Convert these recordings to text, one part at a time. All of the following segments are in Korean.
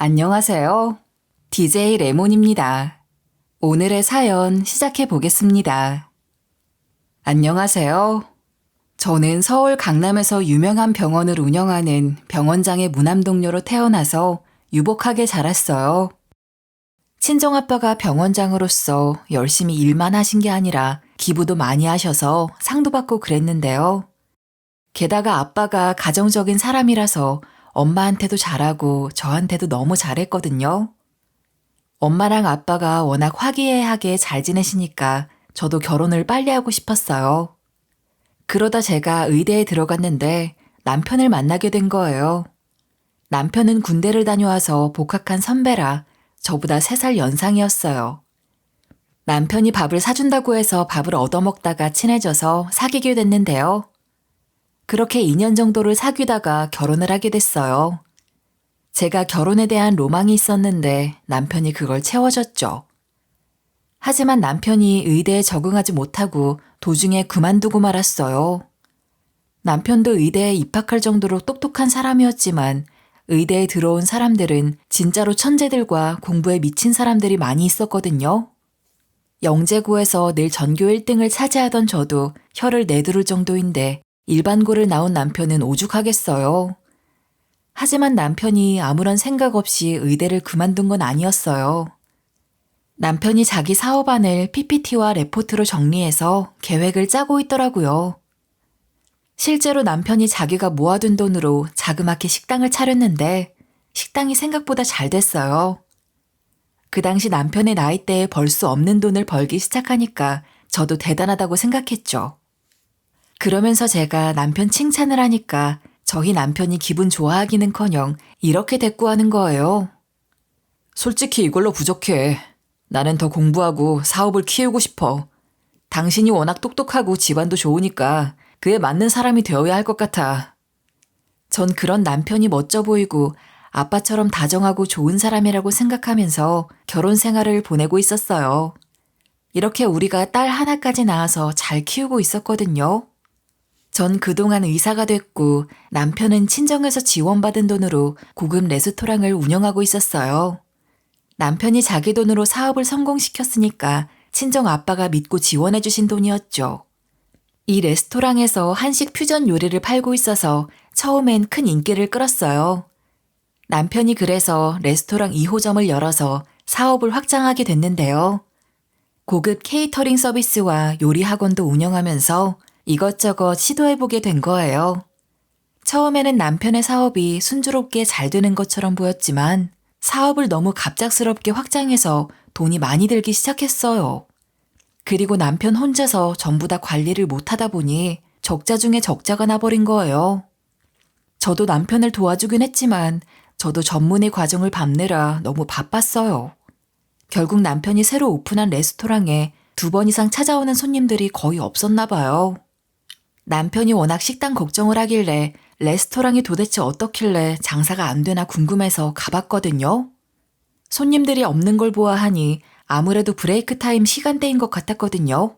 안녕하세요. DJ 레몬입니다. 오늘의 사연 시작해 보겠습니다. 안녕하세요. 저는 서울 강남에서 유명한 병원을 운영하는 병원장의 무남동녀로 태어나서 유복하게 자랐어요. 친정아빠가 병원장으로서 열심히 일만 하신 게 아니라 기부도 많이 하셔서 상도 받고 그랬는데요. 게다가 아빠가 가정적인 사람이라서 엄마한테도 잘하고 저한테도 너무 잘했거든요. 엄마랑 아빠가 워낙 화기애애하게 잘 지내시니까 저도 결혼을 빨리 하고 싶었어요. 그러다 제가 의대에 들어갔는데 남편을 만나게 된 거예요. 남편은 군대를 다녀와서 복학한 선배라 저보다 3살 연상이었어요. 남편이 밥을 사준다고 해서 밥을 얻어먹다가 친해져서 사귀게 됐는데요. 그렇게 2년 정도를 사귀다가 결혼을 하게 됐어요. 제가 결혼에 대한 로망이 있었는데 남편이 그걸 채워줬죠. 하지만 남편이 의대에 적응하지 못하고 도중에 그만두고 말았어요. 남편도 의대에 입학할 정도로 똑똑한 사람이었지만 의대에 들어온 사람들은 진짜로 천재들과 공부에 미친 사람들이 많이 있었거든요. 영재고에서 늘 전교 1등을 차지하던 저도 혀를 내두를 정도인데 일반고를 나온 남편은 오죽하겠어요. 하지만 남편이 아무런 생각 없이 의대를 그만둔 건 아니었어요. 남편이 자기 사업안을 PPT와 레포트로 정리해서 계획을 짜고 있더라고요. 실제로 남편이 자기가 모아둔 돈으로 자그맣게 식당을 차렸는데 식당이 생각보다 잘 됐어요. 그 당시 남편의 나이대에 벌 수 없는 돈을 벌기 시작하니까 저도 대단하다고 생각했죠. 그러면서 제가 남편 칭찬을 하니까 저희 남편이 기분 좋아하기는커녕 이렇게 대꾸하는 거예요. 솔직히 이걸로 부족해. 나는 더 공부하고 사업을 키우고 싶어. 당신이 워낙 똑똑하고 집안도 좋으니까 그에 맞는 사람이 되어야 할 것 같아. 전 그런 남편이 멋져 보이고 아빠처럼 다정하고 좋은 사람이라고 생각하면서 결혼 생활을 보내고 있었어요. 이렇게 우리가 딸 하나까지 낳아서 잘 키우고 있었거든요. 전 그동안 의사가 됐고 남편은 친정에서 지원받은 돈으로 고급 레스토랑을 운영하고 있었어요. 남편이 자기 돈으로 사업을 성공시켰으니까 친정 아빠가 믿고 지원해 주신 돈이었죠. 이 레스토랑에서 한식 퓨전 요리를 팔고 있어서 처음엔 큰 인기를 끌었어요. 남편이 그래서 레스토랑 2호점을 열어서 사업을 확장하게 됐는데요. 고급 케이터링 서비스와 요리 학원도 운영하면서 이것저것 시도해보게 된 거예요. 처음에는 남편의 사업이 순조롭게 잘 되는 것처럼 보였지만 사업을 너무 갑작스럽게 확장해서 돈이 많이 들기 시작했어요. 그리고 남편 혼자서 전부 다 관리를 못하다 보니 적자 중에 적자가 나버린 거예요. 저도 남편을 도와주긴 했지만 저도 전문의 과정을 밟느라 너무 바빴어요. 결국 남편이 새로 오픈한 레스토랑에 2번 이상 찾아오는 손님들이 거의 없었나 봐요. 남편이 워낙 식당 걱정을 하길래 레스토랑이 도대체 어떻길래 장사가 안 되나 궁금해서 가봤거든요. 손님들이 없는 걸 보아하니 아무래도 브레이크 타임 시간대인 것 같았거든요.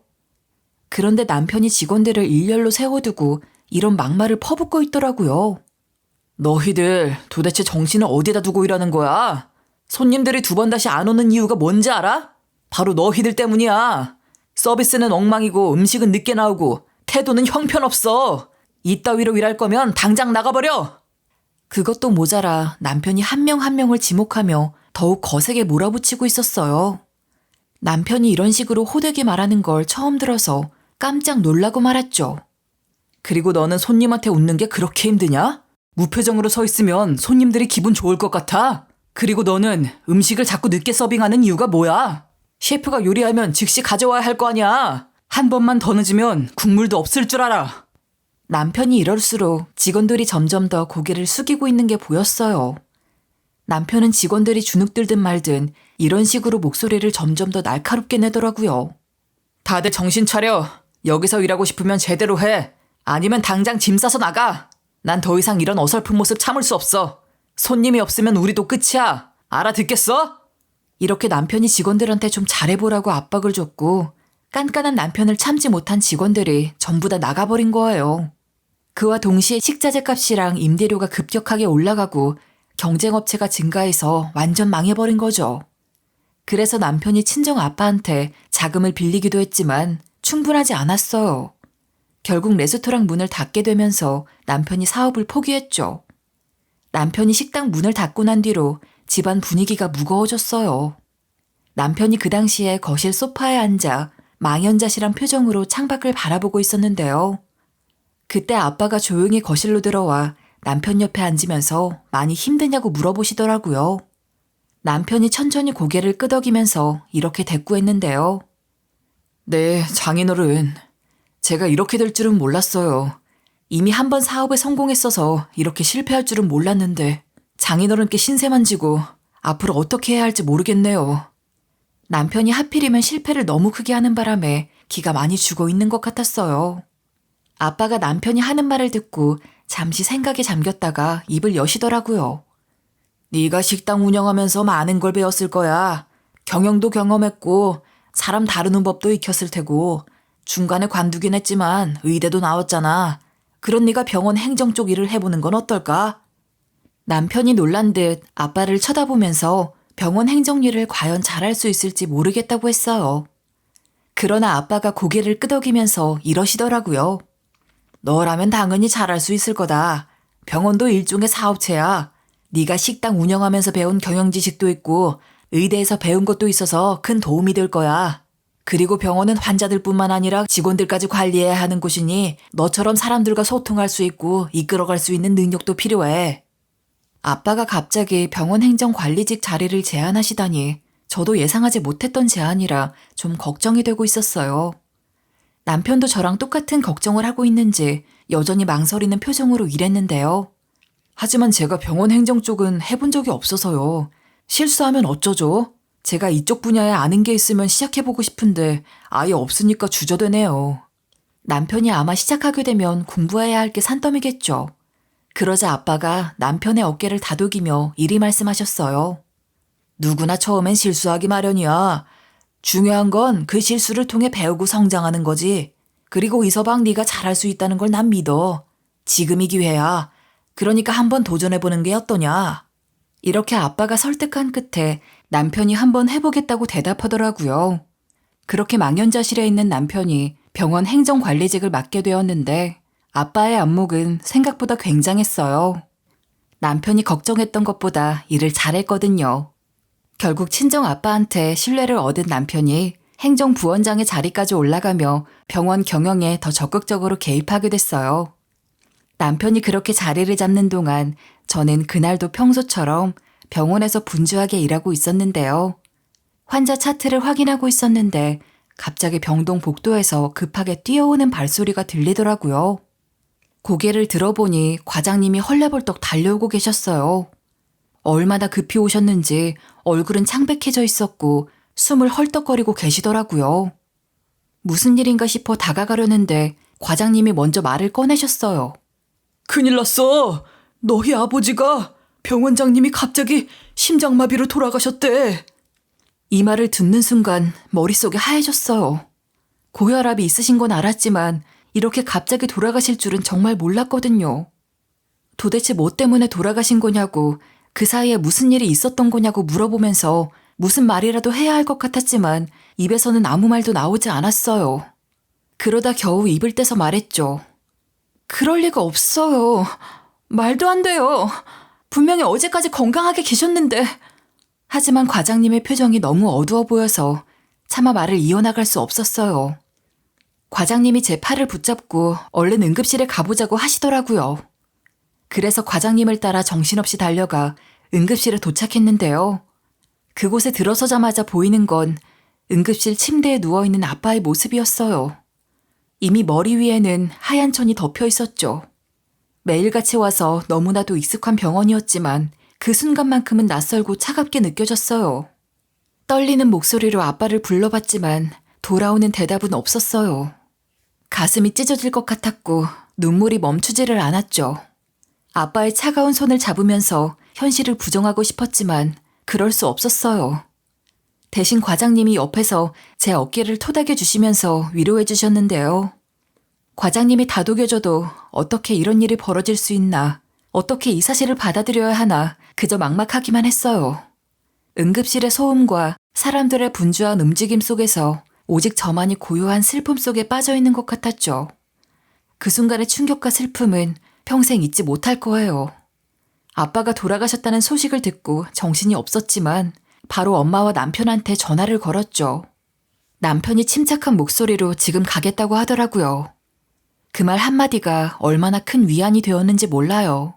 그런데 남편이 직원들을 일렬로 세워두고 이런 막말을 퍼붓고 있더라고요. 너희들 도대체 정신을 어디다 두고 일하는 거야? 손님들이 2번 다시 안 오는 이유가 뭔지 알아? 바로 너희들 때문이야. 서비스는 엉망이고 음식은 늦게 나오고 태도는 형편없어. 이따위로 일할 거면 당장 나가버려. 그것도 모자라 남편이 한 명 한 명을 지목하며 더욱 거세게 몰아붙이고 있었어요. 남편이 이런 식으로 호되게 말하는 걸 처음 들어서 깜짝 놀라고 말았죠. 그리고 너는 손님한테 웃는 게 그렇게 힘드냐? 무표정으로 서 있으면 손님들이 기분 좋을 것 같아. 그리고 너는 음식을 자꾸 늦게 서빙하는 이유가 뭐야? 셰프가 요리하면 즉시 가져와야 할 거 아니야. 한 번만 더 늦으면 국물도 없을 줄 알아. 남편이 이럴수록 직원들이 점점 더 고개를 숙이고 있는 게 보였어요. 남편은 직원들이 주눅들든 말든 이런 식으로 목소리를 점점 더 날카롭게 내더라고요. 다들 정신 차려. 여기서 일하고 싶으면 제대로 해. 아니면 당장 짐 싸서 나가. 난 더 이상 이런 어설픈 모습 참을 수 없어. 손님이 없으면 우리도 끝이야. 알아듣겠어? 이렇게 남편이 직원들한테 좀 잘해보라고 압박을 줬고 깐깐한 남편을 참지 못한 직원들이 전부 다 나가버린 거예요. 그와 동시에 식자재 값이랑 임대료가 급격하게 올라가고 경쟁업체가 증가해서 완전 망해버린 거죠. 그래서 남편이 친정 아빠한테 자금을 빌리기도 했지만 충분하지 않았어요. 결국 레스토랑 문을 닫게 되면서 남편이 사업을 포기했죠. 남편이 식당 문을 닫고 난 뒤로 집안 분위기가 무거워졌어요. 남편이 그 당시에 거실 소파에 앉아 망연자실한 표정으로 창밖을 바라보고 있었는데요. 그때 아빠가 조용히 거실로 들어와 남편 옆에 앉으면서 많이 힘드냐고 물어보시더라고요. 남편이 천천히 고개를 끄덕이면서 이렇게 대꾸했는데요. 네, 장인어른. 제가 이렇게 될 줄은 몰랐어요. 이미 한 번 사업에 성공했어서 이렇게 실패할 줄은 몰랐는데 장인어른께 신세만 지고 앞으로 어떻게 해야 할지 모르겠네요. 남편이 하필이면 실패를 너무 크게 하는 바람에 기가 많이 죽어 있는 것 같았어요. 아빠가 남편이 하는 말을 듣고 잠시 생각에 잠겼다가 입을 여시더라고요. 네가 식당 운영하면서 많은 걸 배웠을 거야. 경영도 경험했고 사람 다루는 법도 익혔을 테고 중간에 관두긴 했지만 의대도 나왔잖아. 그런 네가 병원 행정 쪽 일을 해보는 건 어떨까? 남편이 놀란 듯 아빠를 쳐다보면서 병원 행정 일을 과연 잘할 수 있을지 모르겠다고 했어요. 그러나 아빠가 고개를 끄덕이면서 이러시더라고요. 너라면 당연히 잘할 수 있을 거다. 병원도 일종의 사업체야. 네가 식당 운영하면서 배운 경영 지식도 있고 의대에서 배운 것도 있어서 큰 도움이 될 거야. 그리고 병원은 환자들뿐만 아니라 직원들까지 관리해야 하는 곳이니 너처럼 사람들과 소통할 수 있고 이끌어갈 수 있는 능력도 필요해. 아빠가 갑자기 병원 행정관리직 자리를 제안하시다니 저도 예상하지 못했던 제안이라 좀 걱정이 되고 있었어요. 남편도 저랑 똑같은 걱정을 하고 있는지 여전히 망설이는 표정으로 일했는데요. 하지만 제가 병원 행정 쪽은 해본 적이 없어서요. 실수하면 어쩌죠? 제가 이쪽 분야에 아는 게 있으면 시작해보고 싶은데 아예 없으니까 주저되네요. 남편이 아마 시작하게 되면 공부해야 할 게 산더미겠죠. 그러자 아빠가 남편의 어깨를 다독이며 이리 말씀하셨어요. 누구나 처음엔 실수하기 마련이야. 중요한 건 그 실수를 통해 배우고 성장하는 거지. 그리고 이서방 네가 잘할 수 있다는 걸 난 믿어. 지금이 기회야. 그러니까 한번 도전해보는 게 어떠냐. 이렇게 아빠가 설득한 끝에 남편이 한번 해보겠다고 대답하더라고요. 그렇게 망연자실해 있는 남편이 병원 행정관리직을 맡게 되었는데 아빠의 안목은 생각보다 굉장했어요. 남편이 걱정했던 것보다 일을 잘했거든요. 결국 친정 아빠한테 신뢰를 얻은 남편이 행정부원장의 자리까지 올라가며 병원 경영에 더 적극적으로 개입하게 됐어요. 남편이 그렇게 자리를 잡는 동안 저는 그날도 평소처럼 병원에서 분주하게 일하고 있었는데요. 환자 차트를 확인하고 있었는데 갑자기 병동 복도에서 급하게 뛰어오는 발소리가 들리더라고요. 고개를 들어보니 과장님이 헐레벌떡 달려오고 계셨어요. 얼마나 급히 오셨는지 얼굴은 창백해져 있었고 숨을 헐떡거리고 계시더라고요. 무슨 일인가 싶어 다가가려는데 과장님이 먼저 말을 꺼내셨어요. 큰일 났어. 너희 아버지가 병원장님이 갑자기 심장마비로 돌아가셨대. 이 말을 듣는 순간 머릿속이 하얘졌어요. 고혈압이 있으신 건 알았지만 이렇게 갑자기 돌아가실 줄은 정말 몰랐거든요. 도대체 뭐 때문에 돌아가신 거냐고, 그 사이에 무슨 일이 있었던 거냐고 물어보면서 무슨 말이라도 해야 할 것 같았지만 입에서는 아무 말도 나오지 않았어요. 그러다 겨우 입을 떼서 말했죠. 그럴 리가 없어요. 말도 안 돼요. 분명히 어제까지 건강하게 계셨는데. 하지만 과장님의 표정이 너무 어두워 보여서 차마 말을 이어나갈 수 없었어요. 과장님이 제 팔을 붙잡고 얼른 응급실에 가보자고 하시더라고요. 그래서 과장님을 따라 정신없이 달려가 응급실에 도착했는데요. 그곳에 들어서자마자 보이는 건 응급실 침대에 누워있는 아빠의 모습이었어요. 이미 머리 위에는 하얀 천이 덮여 있었죠. 매일같이 와서 너무나도 익숙한 병원이었지만 그 순간만큼은 낯설고 차갑게 느껴졌어요. 떨리는 목소리로 아빠를 불러봤지만 돌아오는 대답은 없었어요. 가슴이 찢어질 것 같았고 눈물이 멈추지를 않았죠. 아빠의 차가운 손을 잡으면서 현실을 부정하고 싶었지만 그럴 수 없었어요. 대신 과장님이 옆에서 제 어깨를 토닥여 주시면서 위로해 주셨는데요. 과장님이 다독여줘도 어떻게 이런 일이 벌어질 수 있나, 어떻게 이 사실을 받아들여야 하나 그저 막막하기만 했어요. 응급실의 소음과 사람들의 분주한 움직임 속에서 오직 저만이 고요한 슬픔 속에 빠져 있는 것 같았죠. 그 순간의 충격과 슬픔은 평생 잊지 못할 거예요. 아빠가 돌아가셨다는 소식을 듣고 정신이 없었지만 바로 엄마와 남편한테 전화를 걸었죠. 남편이 침착한 목소리로 지금 가겠다고 하더라고요. 그 말 한마디가 얼마나 큰 위안이 되었는지 몰라요.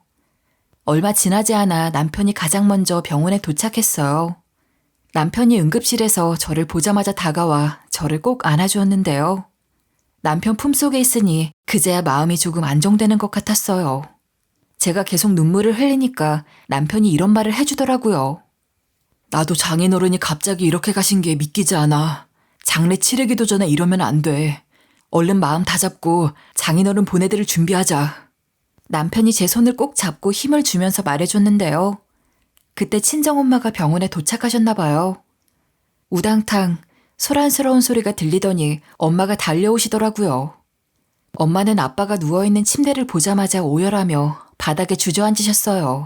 얼마 지나지 않아 남편이 가장 먼저 병원에 도착했어요. 남편이 응급실에서 저를 보자마자 다가와 저를 꼭 안아주었는데요. 남편 품속에 있으니 그제야 마음이 조금 안정되는 것 같았어요. 제가 계속 눈물을 흘리니까 남편이 이런 말을 해주더라고요. 나도 장인어른이 갑자기 이렇게 가신 게 믿기지 않아. 장례 치르기도 전에 이러면 안 돼. 얼른 마음 다잡고 장인어른 보내드릴 준비하자. 남편이 제 손을 꼭 잡고 힘을 주면서 말해줬는데요. 그때 친정엄마가 병원에 도착하셨나 봐요. 우당탕 소란스러운 소리가 들리더니 엄마가 달려오시더라고요. 엄마는 아빠가 누워있는 침대를 보자마자 오열하며 바닥에 주저앉으셨어요.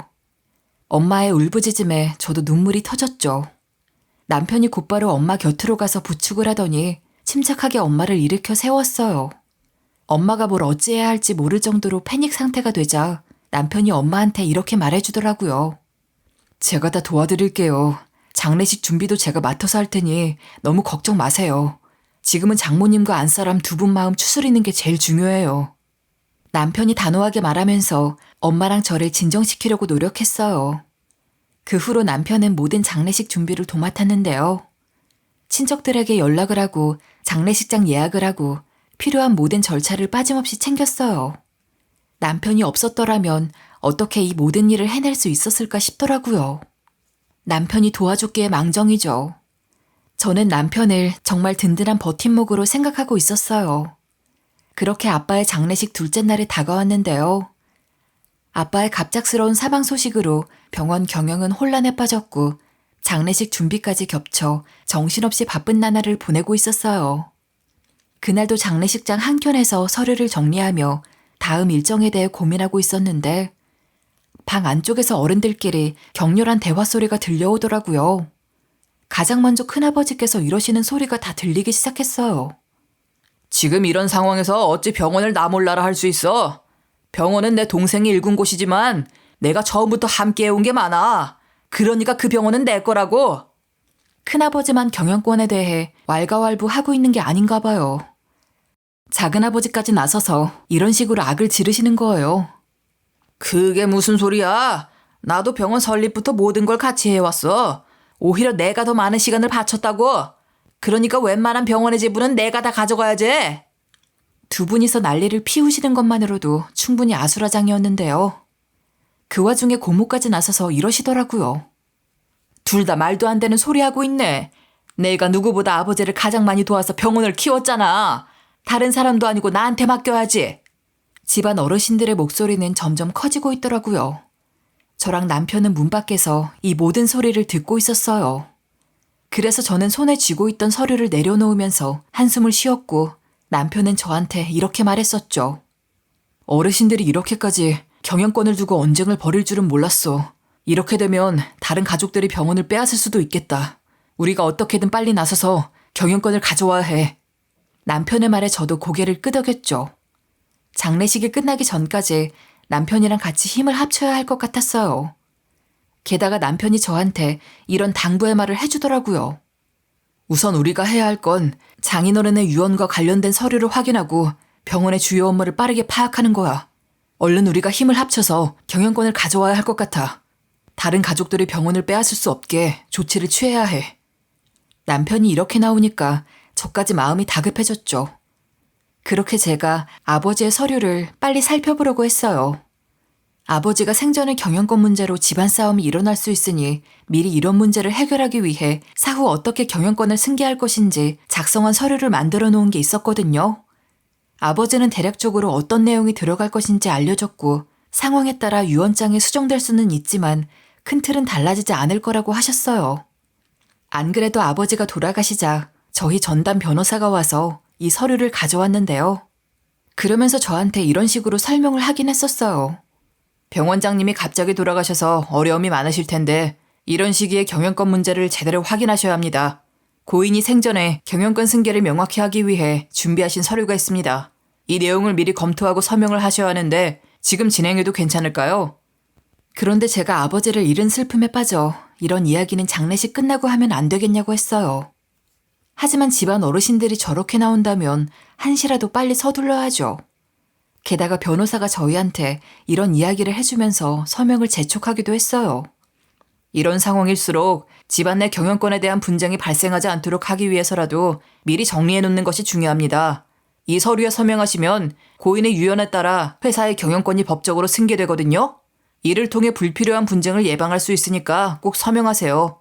엄마의 울부짖음에 저도 눈물이 터졌죠. 남편이 곧바로 엄마 곁으로 가서 부축을 하더니 침착하게 엄마를 일으켜 세웠어요. 엄마가 뭘 어찌해야 할지 모를 정도로 패닉 상태가 되자 남편이 엄마한테 이렇게 말해주더라고요. 제가 다 도와드릴게요. 장례식 준비도 제가 맡아서 할 테니 너무 걱정 마세요. 지금은 장모님과 안사람 두 분 마음 추스리는 게 제일 중요해요. 남편이 단호하게 말하면서 엄마랑 저를 진정시키려고 노력했어요. 그 후로 남편은 모든 장례식 준비를 도맡았는데요. 친척들에게 연락을 하고 장례식장 예약을 하고 필요한 모든 절차를 빠짐없이 챙겼어요. 남편이 없었더라면 어떻게 이 모든 일을 해낼 수 있었을까 싶더라고요. 남편이 도와줬기에 망정이죠. 저는 남편을 정말 든든한 버팀목으로 생각하고 있었어요. 그렇게 아빠의 장례식 둘째 날이 다가왔는데요. 아빠의 갑작스러운 사망 소식으로 병원 경영은 혼란에 빠졌고 장례식 준비까지 겹쳐 정신없이 바쁜 나날을 보내고 있었어요. 그날도 장례식장 한켠에서 서류를 정리하며 다음 일정에 대해 고민하고 있었는데 방 안쪽에서 어른들끼리 격렬한 대화 소리가 들려오더라고요. 가장 먼저 큰아버지께서 이러시는 소리가 다 들리기 시작했어요. 지금 이런 상황에서 어찌 병원을 나 몰라라 할 수 있어? 병원은 내 동생이 일군 곳이지만 내가 처음부터 함께 해온 게 많아. 그러니까 그 병원은 내 거라고. 큰아버지만 경영권에 대해 왈가왈부하고 있는 게 아닌가 봐요. 작은아버지까지 나서서 이런 식으로 악을 지르시는 거예요. 그게 무슨 소리야? 나도 병원 설립부터 모든 걸 같이 해왔어. 오히려 내가 더 많은 시간을 바쳤다고. 그러니까 웬만한 병원의 지분은 내가 다 가져가야지. 두 분이서 난리를 피우시는 것만으로도 충분히 아수라장이었는데요. 그 와중에 고모까지 나서서 이러시더라고요. 둘 다 말도 안 되는 소리 하고 있네. 내가 누구보다 아버지를 가장 많이 도와서 병원을 키웠잖아. 다른 사람도 아니고 나한테 맡겨야지. 집안 어르신들의 목소리는 점점 커지고 있더라고요. 저랑 남편은 문 밖에서 이 모든 소리를 듣고 있었어요. 그래서 저는 손에 쥐고 있던 서류를 내려놓으면서 한숨을 쉬었고 남편은 저한테 이렇게 말했었죠. 어르신들이 이렇게까지 경영권을 두고 언쟁을 벌일 줄은 몰랐어. 이렇게 되면 다른 가족들이 병원을 빼앗을 수도 있겠다. 우리가 어떻게든 빨리 나서서 경영권을 가져와야 해. 남편의 말에 저도 고개를 끄덕였죠. 장례식이 끝나기 전까지 남편이랑 같이 힘을 합쳐야 할 것 같았어요. 게다가 남편이 저한테 이런 당부의 말을 해주더라고요. 우선 우리가 해야 할 건 장인어른의 유언과 관련된 서류를 확인하고 병원의 주요 업무를 빠르게 파악하는 거야. 얼른 우리가 힘을 합쳐서 경영권을 가져와야 할 것 같아. 다른 가족들이 병원을 빼앗을 수 없게 조치를 취해야 해. 남편이 이렇게 나오니까 저까지 마음이 다급해졌죠. 그렇게 제가 아버지의 서류를 빨리 살펴보려고 했어요. 아버지가 생전의 경영권 문제로 집안 싸움이 일어날 수 있으니 미리 이런 문제를 해결하기 위해 사후 어떻게 경영권을 승계할 것인지 작성한 서류를 만들어 놓은 게 있었거든요. 아버지는 대략적으로 어떤 내용이 들어갈 것인지 알려줬고 상황에 따라 유언장에 수정될 수는 있지만 큰 틀은 달라지지 않을 거라고 하셨어요. 안 그래도 아버지가 돌아가시자 저희 전담 변호사가 와서 이 서류를 가져왔는데요. 그러면서 저한테 이런 식으로 설명을 하긴 했었어요. 병원장님이 갑자기 돌아가셔서 어려움이 많으실 텐데 이런 시기에 경영권 문제를 제대로 확인하셔야 합니다. 고인이 생전에 경영권 승계를 명확히 하기 위해 준비하신 서류가 있습니다. 이 내용을 미리 검토하고 서명을 하셔야 하는데 지금 진행해도 괜찮을까요? 그런데 제가 아버지를 잃은 슬픔에 빠져 이런 이야기는 장례식 끝나고 하면 안 되겠냐고 했어요. 하지만 집안 어르신들이 저렇게 나온다면 한시라도 빨리 서둘러야죠. 게다가 변호사가 저희한테 이런 이야기를 해주면서 서명을 재촉하기도 했어요. 이런 상황일수록 집안 내 경영권에 대한 분쟁이 발생하지 않도록 하기 위해서라도 미리 정리해 놓는 것이 중요합니다. 이 서류에 서명하시면 고인의 유언에 따라 회사의 경영권이 법적으로 승계되거든요. 이를 통해 불필요한 분쟁을 예방할 수 있으니까 꼭 서명하세요.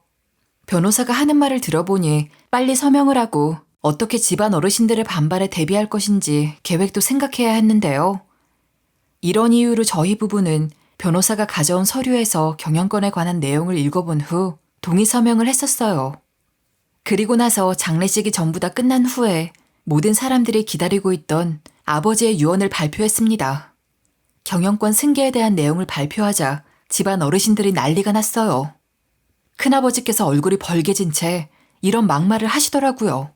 변호사가 하는 말을 들어보니 빨리 서명을 하고 어떻게 집안 어르신들의 반발에 대비할 것인지 계획도 생각해야 했는데요. 이런 이유로 저희 부부는 변호사가 가져온 서류에서 경영권에 관한 내용을 읽어본 후 동의 서명을 했었어요. 그리고 나서 장례식이 전부 다 끝난 후에 모든 사람들이 기다리고 있던 아버지의 유언을 발표했습니다. 경영권 승계에 대한 내용을 발표하자 집안 어르신들이 난리가 났어요. 큰아버지께서 얼굴이 벌개진 채 이런 막말을 하시더라고요.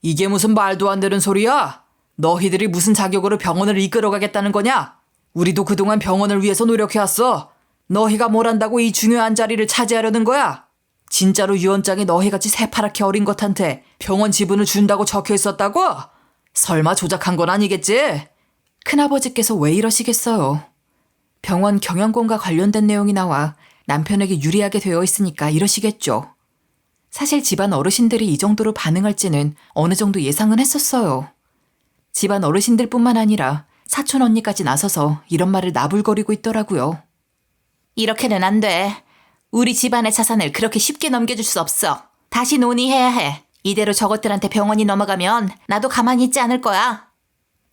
이게 무슨 말도 안 되는 소리야? 너희들이 무슨 자격으로 병원을 이끌어가겠다는 거냐? 우리도 그동안 병원을 위해서 노력해왔어. 너희가 뭘 한다고 이 중요한 자리를 차지하려는 거야? 진짜로 유언장에 너희같이 새파랗게 어린 것한테 병원 지분을 준다고 적혀 있었다고? 설마 조작한 건 아니겠지? 큰아버지께서 왜 이러시겠어요? 병원 경영권과 관련된 내용이 나와 남편에게 유리하게 되어 있으니까 이러시겠죠. 사실 집안 어르신들이 이 정도로 반응할지는 어느 정도 예상은 했었어요. 집안 어르신들뿐만 아니라 사촌 언니까지 나서서 이런 말을 나불거리고 있더라고요. 이렇게는 안 돼. 우리 집안의 자산을 그렇게 쉽게 넘겨줄 수 없어. 다시 논의해야 해. 이대로 저것들한테 병원이 넘어가면 나도 가만히 있지 않을 거야.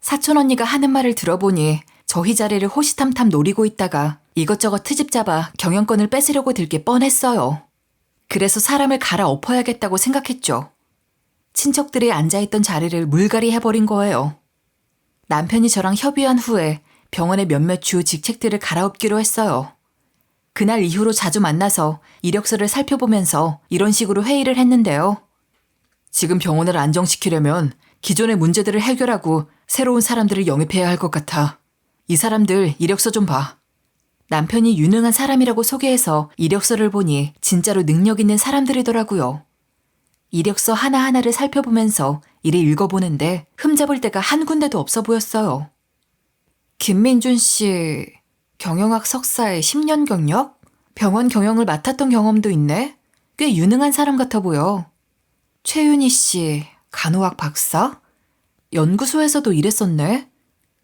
사촌 언니가 하는 말을 들어보니 저희 자리를 호시탐탐 노리고 있다가 이것저것 트집 잡아 경영권을 뺏으려고 들 게 뻔했어요. 그래서 사람을 갈아엎어야겠다고 생각했죠. 친척들이 앉아있던 자리를 물갈이 해버린 거예요. 남편이 저랑 협의한 후에 병원의 몇몇 주요 직책들을 갈아엎기로 했어요. 그날 이후로 자주 만나서 이력서를 살펴보면서 이런 식으로 회의를 했는데요. 지금 병원을 안정시키려면 기존의 문제들을 해결하고 새로운 사람들을 영입해야 할 것 같아. 이 사람들 이력서 좀 봐. 남편이 유능한 사람이라고 소개해서 이력서를 보니 진짜로 능력 있는 사람들이더라고요. 이력서 하나하나를 살펴보면서 이를 읽어보는데 흠잡을 데가 한 군데도 없어 보였어요. 김민준 씨, 경영학 석사에 10년 경력? 병원 경영을 맡았던 경험도 있네? 꽤 유능한 사람 같아 보여. 최윤희 씨, 간호학 박사? 연구소에서도 일했었네?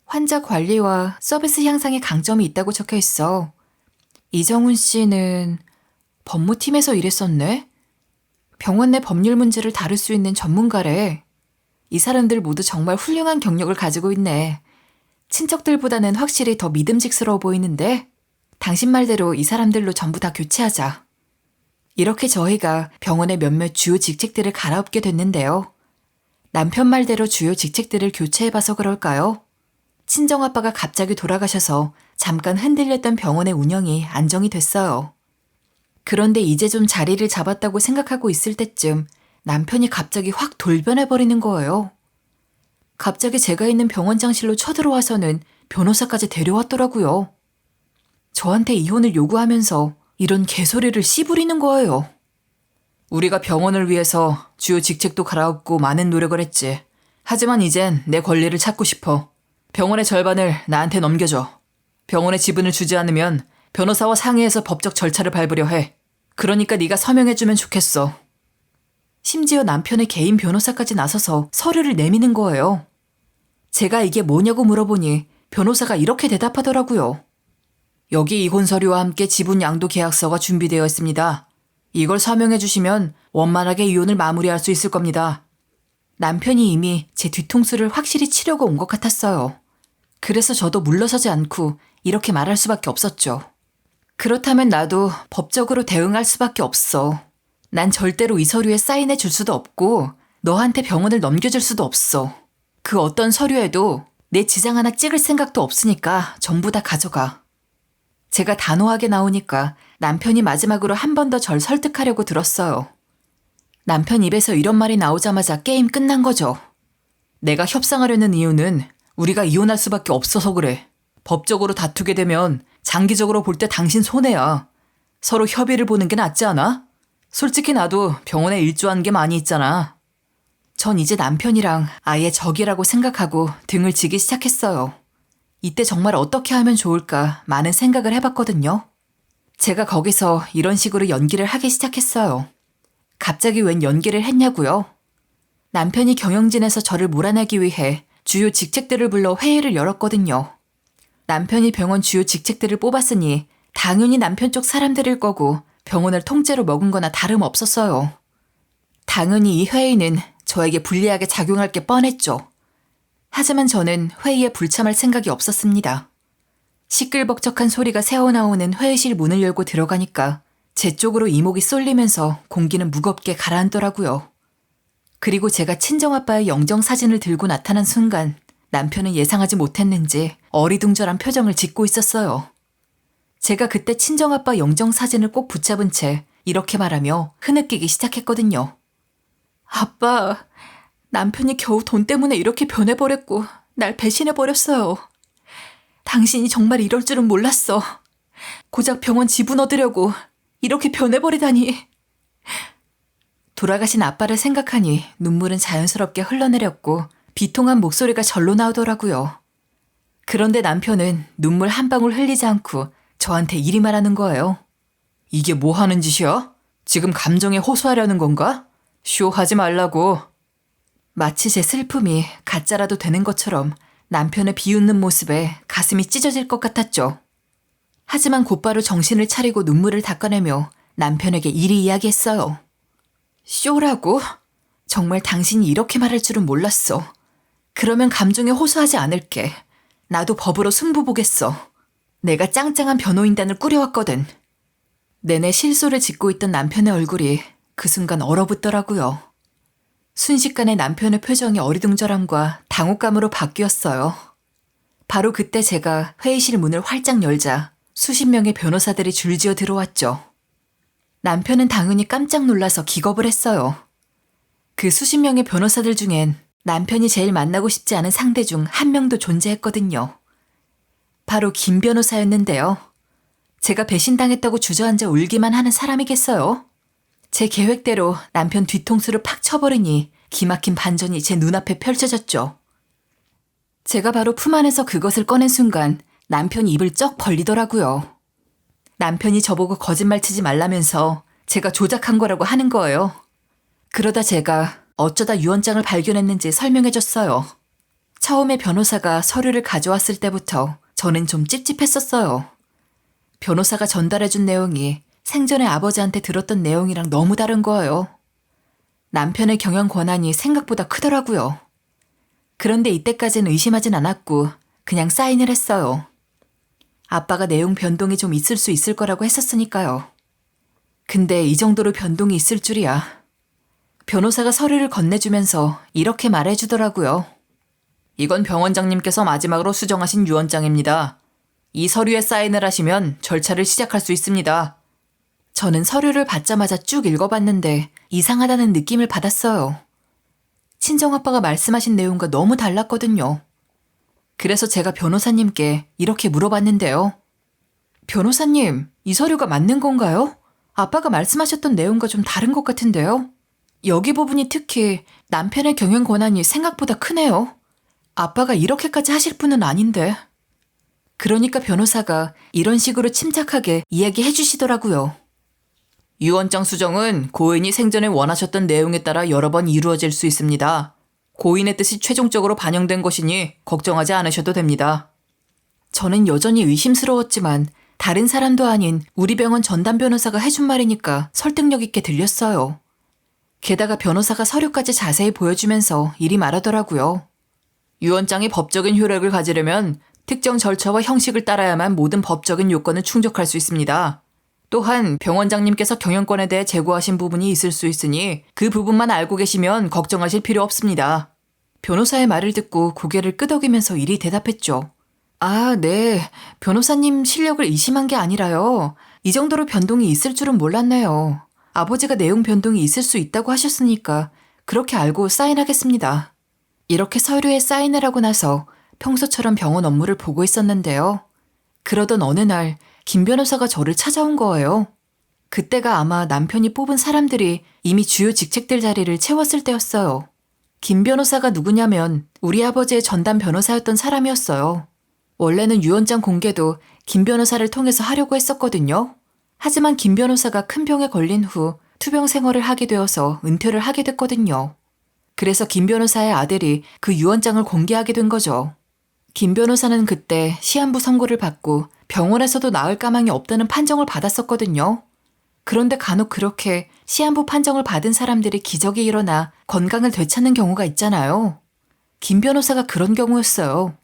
환자 관리와 서비스 향상에 강점이 있다고 적혀 있어. 이정훈 씨는 법무팀에서 일했었네? 병원 내 법률 문제를 다룰 수 있는 전문가래. 이 사람들 모두 정말 훌륭한 경력을 가지고 있네. 친척들보다는 확실히 더 믿음직스러워 보이는데 당신 말대로 이 사람들로 전부 다 교체하자. 이렇게 저희가 병원의 몇몇 주요 직책들을 갈아엎게 됐는데요. 남편 말대로 주요 직책들을 교체해봐서 그럴까요? 친정아빠가 갑자기 돌아가셔서 잠깐 흔들렸던 병원의 운영이 안정이 됐어요. 그런데 이제 좀 자리를 잡았다고 생각하고 있을 때쯤 남편이 갑자기 확 돌변해버리는 거예요. 갑자기 제가 있는 병원장실로 쳐들어와서는 변호사까지 데려왔더라고요. 저한테 이혼을 요구하면서 이런 개소리를 씨부리는 거예요. 우리가 병원을 위해서 주요 직책도 갈아엎고 많은 노력을 했지. 하지만 이젠 내 권리를 찾고 싶어. 병원의 절반을 나한테 넘겨줘. 병원의 지분을 주지 않으면 변호사와 상의해서 법적 절차를 밟으려 해. 그러니까 네가 서명해주면 좋겠어. 심지어 남편의 개인 변호사까지 나서서 서류를 내미는 거예요. 제가 이게 뭐냐고 물어보니 변호사가 이렇게 대답하더라고요. 여기 이혼 서류와 함께 지분 양도 계약서가 준비되어 있습니다. 이걸 서명해 주시면 원만하게 이혼을 마무리할 수 있을 겁니다. 남편이 이미 제 뒤통수를 확실히 치려고 온 것 같았어요. 그래서 저도 물러서지 않고 이렇게 말할 수밖에 없었죠. 그렇다면 나도 법적으로 대응할 수밖에 없어. 난 절대로 이 서류에 사인해 줄 수도 없고 너한테 병원을 넘겨줄 수도 없어. 그 어떤 서류에도 내 지장 하나 찍을 생각도 없으니까 전부 다 가져가. 제가 단호하게 나오니까 남편이 마지막으로 한 번 더 절 설득하려고 들었어요. 남편 입에서 이런 말이 나오자마자 게임 끝난 거죠. 내가 협상하려는 이유는 우리가 이혼할 수밖에 없어서 그래. 법적으로 다투게 되면 장기적으로 볼 때 당신 손해야. 서로 협의를 보는 게 낫지 않아? 솔직히 나도 병원에 일조한 게 많이 있잖아. 전 이제 남편이랑 아예 적이라고 생각하고 등을 지기 시작했어요. 이때 정말 어떻게 하면 좋을까 많은 생각을 해봤거든요. 제가 거기서 이런 식으로 연기를 하기 시작했어요. 갑자기 웬 연기를 했냐고요? 남편이 경영진에서 저를 몰아내기 위해 주요 직책들을 불러 회의를 열었거든요. 남편이 병원 주요 직책들을 뽑았으니 당연히 남편 쪽 사람들일 거고 병원을 통째로 먹은 거나 다름없었어요. 당연히 이 회의는 저에게 불리하게 작용할 게 뻔했죠. 하지만 저는 회의에 불참할 생각이 없었습니다. 시끌벅적한 소리가 새어나오는 회의실 문을 열고 들어가니까 제 쪽으로 이목이 쏠리면서 공기는 무겁게 가라앉더라고요. 그리고 제가 친정아빠의 영정사진을 들고 나타난 순간 남편은 예상하지 못했는지 어리둥절한 표정을 짓고 있었어요. 제가 그때 친정아빠 영정사진을 꼭 붙잡은 채 이렇게 말하며 흐느끼기 시작했거든요. 아빠, 남편이 겨우 돈 때문에 이렇게 변해버렸고 날 배신해버렸어요. 당신이 정말 이럴 줄은 몰랐어. 고작 병원 지분 얻으려고 이렇게 변해버리다니. 돌아가신 아빠를 생각하니 눈물은 자연스럽게 흘러내렸고 비통한 목소리가 절로 나오더라고요. 그런데 남편은 눈물 한 방울 흘리지 않고 저한테 이리 말하는 거예요. 이게 뭐 하는 짓이야? 지금 감정에 호소하려는 건가? 쇼하지 말라고. 마치 제 슬픔이 가짜라도 되는 것처럼 남편의 비웃는 모습에 가슴이 찢어질 것 같았죠. 하지만 곧바로 정신을 차리고 눈물을 닦아내며 남편에게 이리 이야기했어요. 쇼라고? 정말 당신이 이렇게 말할 줄은 몰랐어. 그러면 감정에 호소하지 않을게. 나도 법으로 승부 보겠어. 내가 짱짱한 변호인단을 꾸려왔거든. 내내 실소를 짓고 있던 남편의 얼굴이 그 순간 얼어붙더라고요. 순식간에 남편의 표정이 어리둥절함과 당혹감으로 바뀌었어요. 바로 그때 제가 회의실 문을 활짝 열자 수십 명의 변호사들이 줄지어 들어왔죠. 남편은 당연히 깜짝 놀라서 기겁을 했어요. 그 수십 명의 변호사들 중엔 남편이 제일 만나고 싶지 않은 상대 중 한 명도 존재했거든요. 바로 김 변호사였는데요. 제가 배신당했다고 주저앉아 울기만 하는 사람이겠어요? 제 계획대로 남편 뒤통수를 팍 쳐버리니 기막힌 반전이 제 눈앞에 펼쳐졌죠. 제가 바로 품 안에서 그것을 꺼낸 순간 남편이 입을 쩍 벌리더라고요. 남편이 저보고 거짓말 치지 말라면서 제가 조작한 거라고 하는 거예요. 그러다 제가 어쩌다 유언장을 발견했는지 설명해줬어요. 처음에 변호사가 서류를 가져왔을 때부터 저는 좀 찝찝했었어요. 변호사가 전달해준 내용이 생전에 아버지한테 들었던 내용이랑 너무 다른 거예요. 남편의 경영 권한이 생각보다 크더라고요. 그런데 이때까지는 의심하진 않았고 그냥 사인을 했어요. 아빠가 내용 변동이 좀 있을 수 있을 거라고 했었으니까요. 근데 이 정도로 변동이 있을 줄이야. 변호사가 서류를 건네주면서 이렇게 말해주더라고요. 이건 병원장님께서 마지막으로 수정하신 유언장입니다. 이 서류에 사인을 하시면 절차를 시작할 수 있습니다. 저는 서류를 받자마자 쭉 읽어봤는데 이상하다는 느낌을 받았어요. 친정아빠가 말씀하신 내용과 너무 달랐거든요. 그래서 제가 변호사님께 이렇게 물어봤는데요. 변호사님, 이 서류가 맞는 건가요? 아빠가 말씀하셨던 내용과 좀 다른 것 같은데요. 여기 부분이 특히 남편의 경영 권한이 생각보다 크네요. 아빠가 이렇게까지 하실 분은 아닌데. 그러니까 변호사가 이런 식으로 침착하게 이야기해 주시더라고요. 유언장 수정은 고인이 생전에 원하셨던 내용에 따라 여러 번 이루어질 수 있습니다. 고인의 뜻이 최종적으로 반영된 것이니 걱정하지 않으셔도 됩니다. 저는 여전히 의심스러웠지만 다른 사람도 아닌 우리 병원 전담 변호사가 해준 말이니까 설득력 있게 들렸어요. 게다가 변호사가 서류까지 자세히 보여주면서 이리 말하더라고요. 유언장이 법적인 효력을 가지려면 특정 절차와 형식을 따라야만 모든 법적인 요건을 충족할 수 있습니다. 또한 병원장님께서 경영권에 대해 제고하신 부분이 있을 수 있으니 그 부분만 알고 계시면 걱정하실 필요 없습니다. 변호사의 말을 듣고 고개를 끄덕이면서 이리 대답했죠. 아, 네. 변호사님 실력을 의심한 게 아니라요. 이 정도로 변동이 있을 줄은 몰랐네요. 아버지가 내용 변동이 있을 수 있다고 하셨으니까 그렇게 알고 사인하겠습니다. 이렇게 서류에 사인을 하고 나서 평소처럼 병원 업무를 보고 있었는데요. 그러던 어느 날 김 변호사가 저를 찾아온 거예요. 그때가 아마 남편이 뽑은 사람들이 이미 주요 직책들 자리를 채웠을 때였어요. 김 변호사가 누구냐면 우리 아버지의 전담 변호사였던 사람이었어요. 원래는 유언장 공개도 김 변호사를 통해서 하려고 했었거든요. 하지만 김 변호사가 큰 병에 걸린 후 투병 생활을 하게 되어서 은퇴를 하게 됐거든요. 그래서 김 변호사의 아들이 그 유언장을 공개하게 된 거죠. 김 변호사는 그때 시한부 선고를 받고 병원에서도 나을 까망이 없다는 판정을 받았었거든요. 그런데 간혹 그렇게 시한부 판정을 받은 사람들이 기적이 일어나 건강을 되찾는 경우가 있잖아요. 김 변호사가 그런 경우였어요.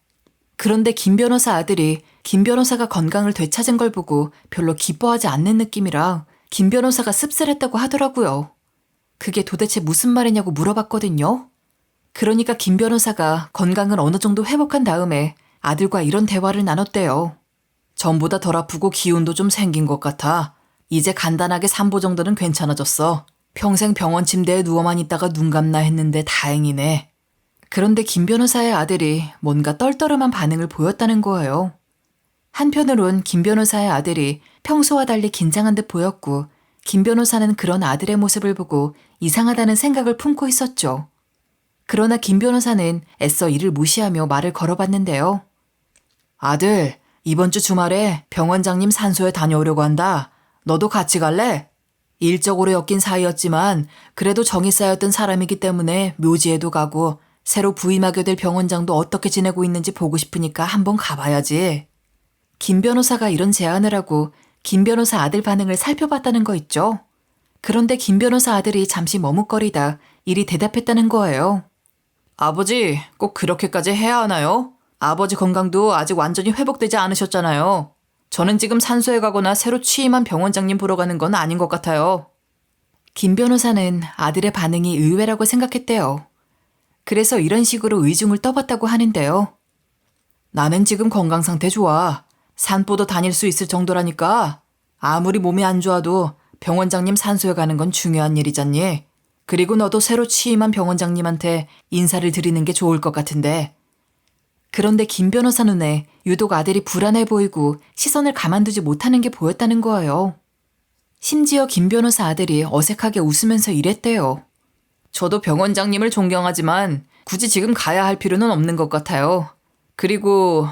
그런데 김 변호사 아들이 김 변호사가 건강을 되찾은 걸 보고 별로 기뻐하지 않는 느낌이라 김 변호사가 씁쓸했다고 하더라고요. 그게 도대체 무슨 말이냐고 물어봤거든요. 그러니까 김 변호사가 건강을 어느 정도 회복한 다음에 아들과 이런 대화를 나눴대요. 전보다 덜 아프고 기운도 좀 생긴 것 같아. 이제 간단하게 산보 정도는 괜찮아졌어. 평생 병원 침대에 누워만 있다가 눈 감나 했는데 다행이네. 그런데 김 변호사의 아들이 뭔가 떨떠름한 반응을 보였다는 거예요. 한편으론 김 변호사의 아들이 평소와 달리 긴장한 듯 보였고 김 변호사는 그런 아들의 모습을 보고 이상하다는 생각을 품고 있었죠. 그러나 김 변호사는 애써 이를 무시하며 말을 걸어봤는데요. 아들, 이번 주 주말에 병원장님 산소에 다녀오려고 한다. 너도 같이 갈래? 일적으로 엮인 사이였지만 그래도 정이 쌓였던 사람이기 때문에 묘지에도 가고 새로 부임하게 될 병원장도 어떻게 지내고 있는지 보고 싶으니까 한번 가봐야지. 김 변호사가 이런 제안을 하고 김 변호사 아들 반응을 살펴봤다는 거 있죠? 그런데 김 변호사 아들이 잠시 머뭇거리다 이리 대답했다는 거예요. 아버지, 꼭 그렇게까지 해야 하나요? 아버지 건강도 아직 완전히 회복되지 않으셨잖아요. 저는 지금 산소에 가거나 새로 취임한 병원장님 보러 가는 건 아닌 것 같아요. 김 변호사는 아들의 반응이 의외라고 생각했대요. 그래서 이런 식으로 의중을 떠봤다고 하는데요. 나는 지금 건강 상태 좋아. 산보도 다닐 수 있을 정도라니까. 아무리 몸이 안 좋아도 병원장님 산소에 가는 건 중요한 일이잖니. 그리고 너도 새로 취임한 병원장님한테 인사를 드리는 게 좋을 것 같은데. 그런데 김 변호사 눈에 유독 아들이 불안해 보이고 시선을 가만두지 못하는 게 보였다는 거예요. 심지어 김 변호사 아들이 어색하게 웃으면서 이랬대요. 저도 병원장님을 존경하지만 굳이 지금 가야 할 필요는 없는 것 같아요. 그리고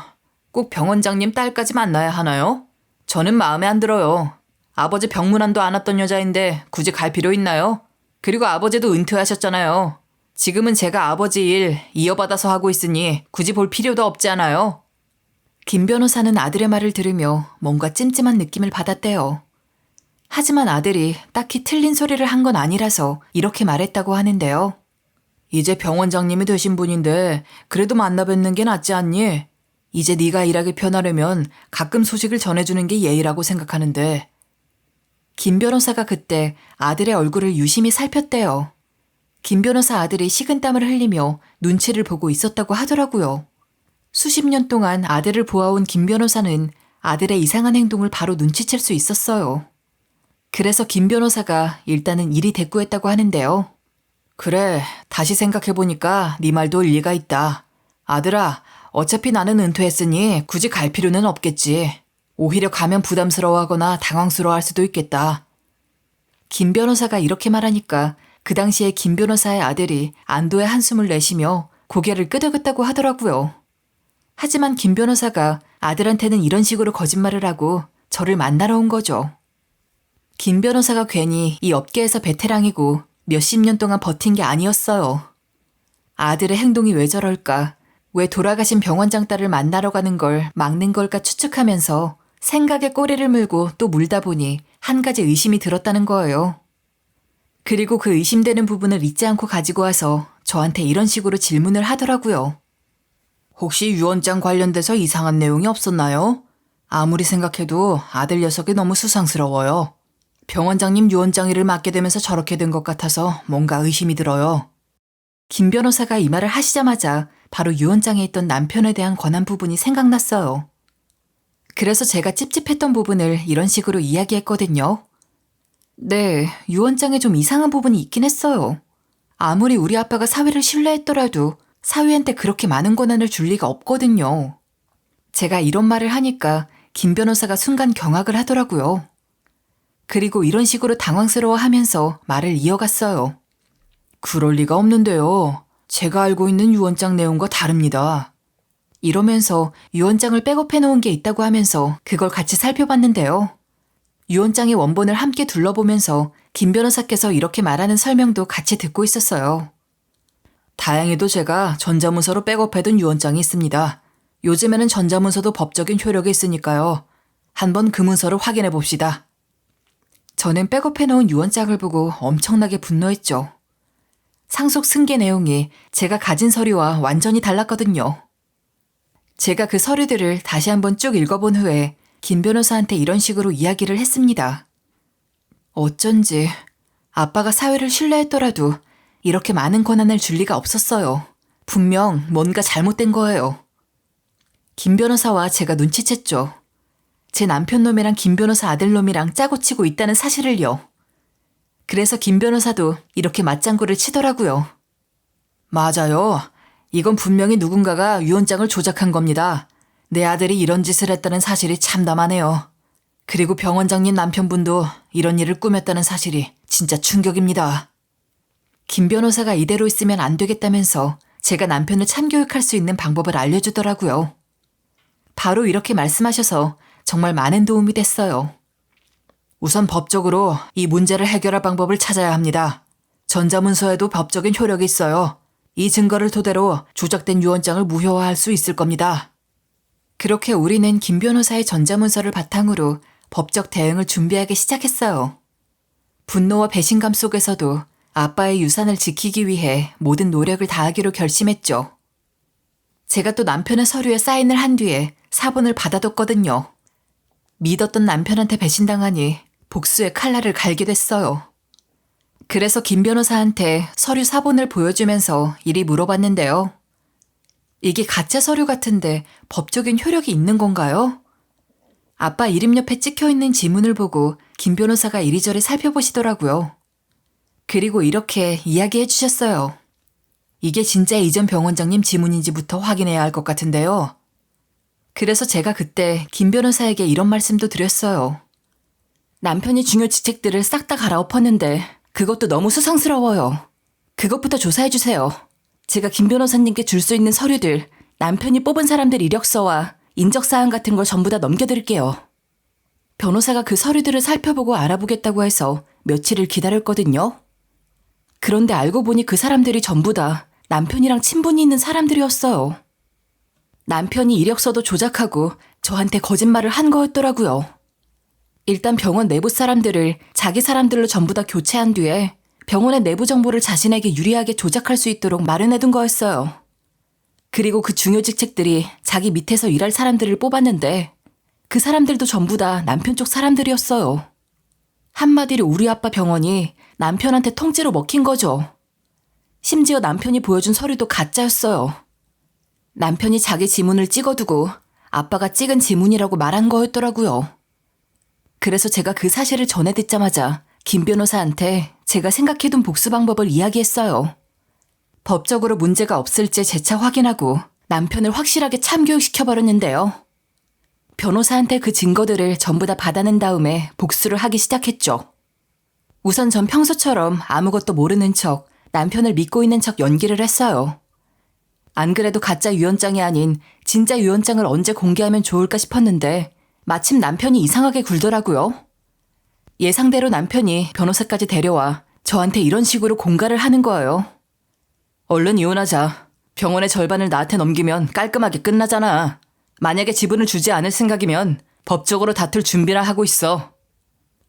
꼭 병원장님 딸까지 만나야 하나요? 저는 마음에 안 들어요. 아버지 병문안도 안 왔던 여자인데 굳이 갈 필요 있나요? 그리고 아버지도 은퇴하셨잖아요. 지금은 제가 아버지 일 이어받아서 하고 있으니 굳이 볼 필요도 없지 않아요? 김 변호사는 아들의 말을 들으며 뭔가 찜찜한 느낌을 받았대요. 하지만 아들이 딱히 틀린 소리를 한 건 아니라서 이렇게 말했다고 하는데요. 이제 병원장님이 되신 분인데 그래도 만나 뵙는 게 낫지 않니? 이제 네가 일하기 편하려면 가끔 소식을 전해주는 게 예의라고 생각하는데. 김 변호사가 그때 아들의 얼굴을 유심히 살폈대요. 김 변호사 아들이 식은땀을 흘리며 눈치를 보고 있었다고 하더라고요. 수십 년 동안 아들을 보아온 김 변호사는 아들의 이상한 행동을 바로 눈치챌 수 있었어요. 그래서 김 변호사가 일단은 일이 대꾸했다고 하는데요. 그래, 다시 생각해보니까 네 말도 일리가 있다. 아들아, 어차피 나는 은퇴했으니 굳이 갈 필요는 없겠지. 오히려 가면 부담스러워하거나 당황스러워할 수도 있겠다. 김 변호사가 이렇게 말하니까 그 당시에 김 변호사의 아들이 안도의 한숨을 내쉬며 고개를 끄덕였다고 하더라고요. 하지만 김 변호사가 아들한테는 이런 식으로 거짓말을 하고 저를 만나러 온 거죠. 김 변호사가 괜히 이 업계에서 베테랑이고 몇십 년 동안 버틴 게 아니었어요. 아들의 행동이 왜 저럴까, 왜 돌아가신 병원장 딸을 만나러 가는 걸 막는 걸까 추측하면서 생각에 꼬리를 물고 또 물다 보니 한 가지 의심이 들었다는 거예요. 그리고 그 의심되는 부분을 잊지 않고 가지고 와서 저한테 이런 식으로 질문을 하더라고요. 혹시 유언장 관련돼서 이상한 내용이 없었나요? 아무리 생각해도 아들 녀석이 너무 수상스러워요. 병원장님 유언장 일을 맡게 되면서 저렇게 된 것 같아서 뭔가 의심이 들어요. 김 변호사가 이 말을 하시자마자 바로 유언장에 있던 남편에 대한 권한 부분이 생각났어요. 그래서 제가 찝찝했던 부분을 이런 식으로 이야기했거든요. 네, 유언장에 좀 이상한 부분이 있긴 했어요. 아무리 우리 아빠가 사위를 신뢰했더라도 사위한테 그렇게 많은 권한을 줄 리가 없거든요. 제가 이런 말을 하니까 김 변호사가 순간 경악을 하더라고요. 그리고 이런 식으로 당황스러워하면서 말을 이어갔어요. 그럴 리가 없는데요. 제가 알고 있는 유언장 내용과 다릅니다. 이러면서 유언장을 백업해 놓은 게 있다고 하면서 그걸 같이 살펴봤는데요. 유언장의 원본을 함께 둘러보면서 김 변호사께서 이렇게 말하는 설명도 같이 듣고 있었어요. 다행히도 제가 전자문서로 백업해둔 유언장이 있습니다. 요즘에는 전자문서도 법적인 효력이 있으니까요. 한번 그 문서를 확인해 봅시다. 저는 백업해 놓은 유언장을 보고 엄청나게 분노했죠. 상속 승계 내용이 제가 가진 서류와 완전히 달랐거든요. 제가 그 서류들을 다시 한번 쭉 읽어본 후에 김 변호사한테 이런 식으로 이야기를 했습니다. 어쩐지 아빠가 사위를 신뢰했더라도 이렇게 많은 권한을 줄 리가 없었어요. 분명 뭔가 잘못된 거예요. 김 변호사와 제가 눈치챘죠. 제 남편 놈이랑 김 변호사 아들 놈이랑 짜고 치고 있다는 사실을요. 그래서 김 변호사도 이렇게 맞장구를 치더라고요. 맞아요. 이건 분명히 누군가가 유언장을 조작한 겁니다. 내 아들이 이런 짓을 했다는 사실이 참담하네요. 그리고 병원장님 남편분도 이런 일을 꾸몄다는 사실이 진짜 충격입니다. 김 변호사가 이대로 있으면 안 되겠다면서 제가 남편을 참교육할 수 있는 방법을 알려주더라고요. 바로 이렇게 말씀하셔서 정말 많은 도움이 됐어요. 우선 법적으로 이 문제를 해결할 방법을 찾아야 합니다. 전자문서에도 법적인 효력이 있어요. 이 증거를 토대로 조작된 유언장을 무효화할 수 있을 겁니다. 그렇게 우리는 김 변호사의 전자문서를 바탕으로 법적 대응을 준비하기 시작했어요. 분노와 배신감 속에서도 아빠의 유산을 지키기 위해 모든 노력을 다하기로 결심했죠. 제가 또 남편의 서류에 사인을 한 뒤에 사본을 받아뒀거든요. 믿었던 남편한테 배신당하니 복수의 칼날을 갈게 됐어요. 그래서 김 변호사한테 서류 사본을 보여주면서 이리 물어봤는데요. 이게 가짜 서류 같은데 법적인 효력이 있는 건가요? 아빠 이름 옆에 찍혀있는 지문을 보고 김 변호사가 이리저리 살펴보시더라고요. 그리고 이렇게 이야기해 주셨어요. 이게 진짜 이전 병원장님 지문인지부터 확인해야 할 것 같은데요. 그래서 제가 그때 김 변호사에게 이런 말씀도 드렸어요. 남편이 중요 직책들을 싹 다 갈아엎었는데 그것도 너무 수상스러워요. 그것부터 조사해 주세요. 제가 김 변호사님께 줄 수 있는 서류들, 남편이 뽑은 사람들 이력서와 인적사항 같은 걸 전부 다 넘겨드릴게요. 변호사가 그 서류들을 살펴보고 알아보겠다고 해서 며칠을 기다렸거든요. 그런데 알고 보니 그 사람들이 전부 다 남편이랑 친분이 있는 사람들이었어요. 남편이 이력서도 조작하고 저한테 거짓말을 한 거였더라고요. 일단 병원 내부 사람들을 자기 사람들로 전부 다 교체한 뒤에 병원의 내부 정보를 자신에게 유리하게 조작할 수 있도록 마련해둔 거였어요. 그리고 그 중요 직책들이 자기 밑에서 일할 사람들을 뽑았는데 그 사람들도 전부 다 남편 쪽 사람들이었어요. 한마디로 우리 아빠 병원이 남편한테 통째로 먹힌 거죠. 심지어 남편이 보여준 서류도 가짜였어요. 남편이 자기 지문을 찍어두고 아빠가 찍은 지문이라고 말한 거였더라고요. 그래서 제가 그 사실을 전해 듣자마자 김 변호사한테 제가 생각해둔 복수 방법을 이야기했어요. 법적으로 문제가 없을지 재차 확인하고 남편을 확실하게 참교육시켜버렸는데요. 변호사한테 그 증거들을 전부 다 받아낸 다음에 복수를 하기 시작했죠. 우선 전 평소처럼 아무것도 모르는 척 남편을 믿고 있는 척 연기를 했어요. 안 그래도 가짜 유언장이 아닌 진짜 유언장을 언제 공개하면 좋을까 싶었는데 마침 남편이 이상하게 굴더라고요. 예상대로 남편이 변호사까지 데려와 저한테 이런 식으로 공갈을 하는 거예요. 얼른 이혼하자. 병원의 절반을 나한테 넘기면 깔끔하게 끝나잖아. 만약에 지분을 주지 않을 생각이면 법적으로 다툴 준비나 하고 있어.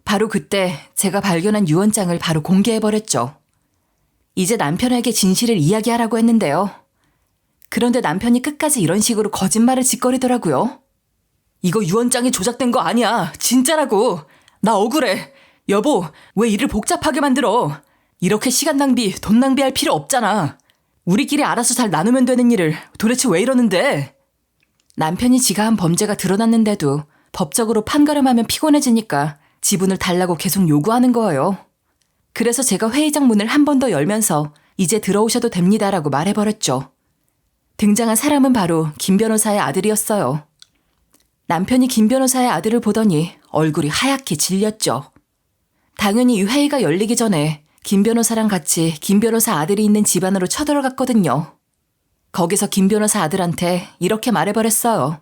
바로 그때 제가 발견한 유언장을 바로 공개해버렸죠. 이제 남편에게 진실을 이야기하라고 했는데요. 그런데 남편이 끝까지 이런 식으로 거짓말을 짓거리더라고요. 이거 유언장이 조작된 거 아니야. 진짜라고. 나 억울해. 여보, 왜 일을 복잡하게 만들어? 이렇게 시간 낭비, 돈 낭비할 필요 없잖아. 우리끼리 알아서 잘 나누면 되는 일을 도대체 왜 이러는데? 남편이 지가 한 범죄가 드러났는데도 법적으로 판가름하면 피곤해지니까 지분을 달라고 계속 요구하는 거예요. 그래서 제가 회의장 문을 한 번 더 열면서 이제 들어오셔도 됩니다라고 말해버렸죠. 등장한 사람은 바로 김 변호사의 아들이었어요. 남편이 김 변호사의 아들을 보더니 얼굴이 하얗게 질렸죠. 당연히 이 회의가 열리기 전에 김 변호사랑 같이 김 변호사 아들이 있는 집 안으로 쳐들어갔거든요. 거기서 김 변호사 아들한테 이렇게 말해버렸어요.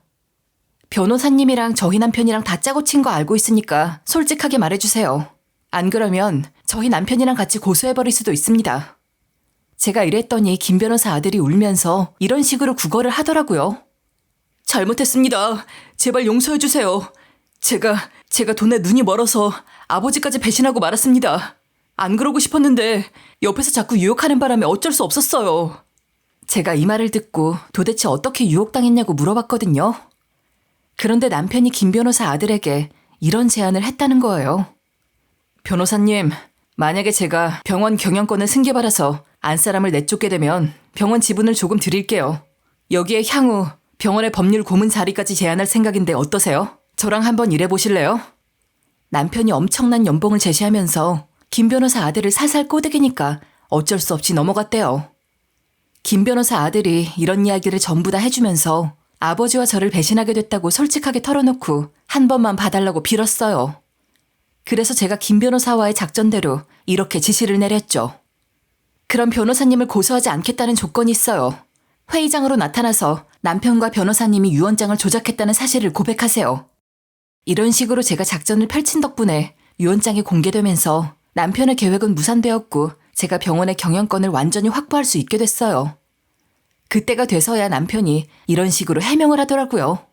변호사님이랑 저희 남편이랑 다 짜고 친 거 알고 있으니까 솔직하게 말해주세요. 안 그러면 저희 남편이랑 같이 고소해버릴 수도 있습니다. 제가 이랬더니 김 변호사 아들이 울면서 이런 식으로 구걸을 하더라고요. 잘못했습니다. 제발 용서해주세요. 제가 돈에 눈이 멀어서 아버지까지 배신하고 말았습니다. 안 그러고 싶었는데 옆에서 자꾸 유혹하는 바람에 어쩔 수 없었어요. 제가 이 말을 듣고 도대체 어떻게 유혹당했냐고 물어봤거든요. 그런데 남편이 김 변호사 아들에게 이런 제안을 했다는 거예요. 변호사님, 만약에 제가 병원 경영권을 승계받아서 안사람을 내쫓게 되면 병원 지분을 조금 드릴게요. 여기에 향후 병원의 법률 고문 자리까지 제안할 생각인데 어떠세요? 저랑 한번 일해보실래요? 남편이 엄청난 연봉을 제시하면서 김 변호사 아들을 살살 꼬드기니까 어쩔 수 없이 넘어갔대요. 김 변호사 아들이 이런 이야기를 전부 다 해주면서 아버지와 저를 배신하게 됐다고 솔직하게 털어놓고 한 번만 봐달라고 빌었어요. 그래서 제가 김 변호사와의 작전대로 이렇게 지시를 내렸죠. 그럼 변호사님을 고소하지 않겠다는 조건이 있어요. 회의장으로 나타나서 남편과 변호사님이 유언장을 조작했다는 사실을 고백하세요. 이런 식으로 제가 작전을 펼친 덕분에 유언장이 공개되면서 남편의 계획은 무산되었고 제가 병원의 경영권을 완전히 확보할 수 있게 됐어요. 그때가 돼서야 남편이 이런 식으로 해명을 하더라고요.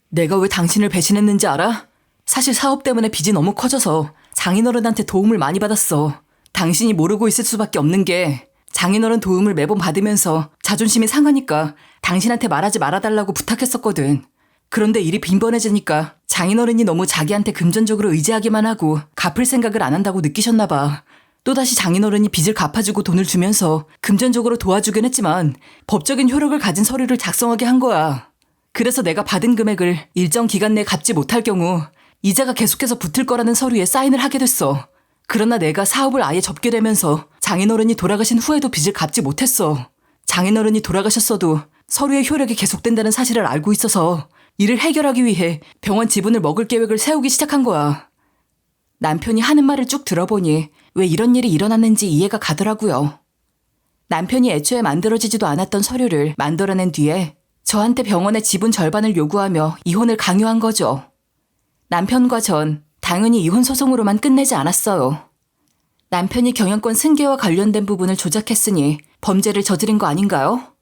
내가 왜 당신을 배신했는지 알아? 사실 사업 때문에 빚이 너무 커져서 장인어른한테 도움을 많이 받았어. 당신이 모르고 있을 수밖에 없는 게 장인어른 도움을 매번 받으면서 자존심이 상하니까 당신한테 말하지 말아달라고 부탁했었거든. 그런데 일이 빈번해지니까 장인어른이 너무 자기한테 금전적으로 의지하기만 하고 갚을 생각을 안 한다고 느끼셨나 봐. 또다시 장인어른이 빚을 갚아주고 돈을 주면서 금전적으로 도와주긴 했지만 법적인 효력을 가진 서류를 작성하게 한 거야. 그래서 내가 받은 금액을 일정 기간 내에 갚지 못할 경우 이자가 계속해서 붙을 거라는 서류에 사인을 하게 됐어. 그러나 내가 사업을 아예 접게 되면서 장인어른이 돌아가신 후에도 빚을 갚지 못했어. 장인어른이 돌아가셨어도 서류의 효력이 계속된다는 사실을 알고 있어서 이를 해결하기 위해 병원 지분을 먹을 계획을 세우기 시작한 거야. 남편이 하는 말을 쭉 들어보니 왜 이런 일이 일어났는지 이해가 가더라고요. 남편이 애초에 만들어지지도 않았던 서류를 만들어낸 뒤에 저한테 병원의 지분 절반을 요구하며 이혼을 강요한 거죠. 남편과 전 당연히 이혼 소송으로만 끝내지 않았어요. 남편이 경영권 승계와 관련된 부분을 조작했으니 범죄를 저지른 거 아닌가요?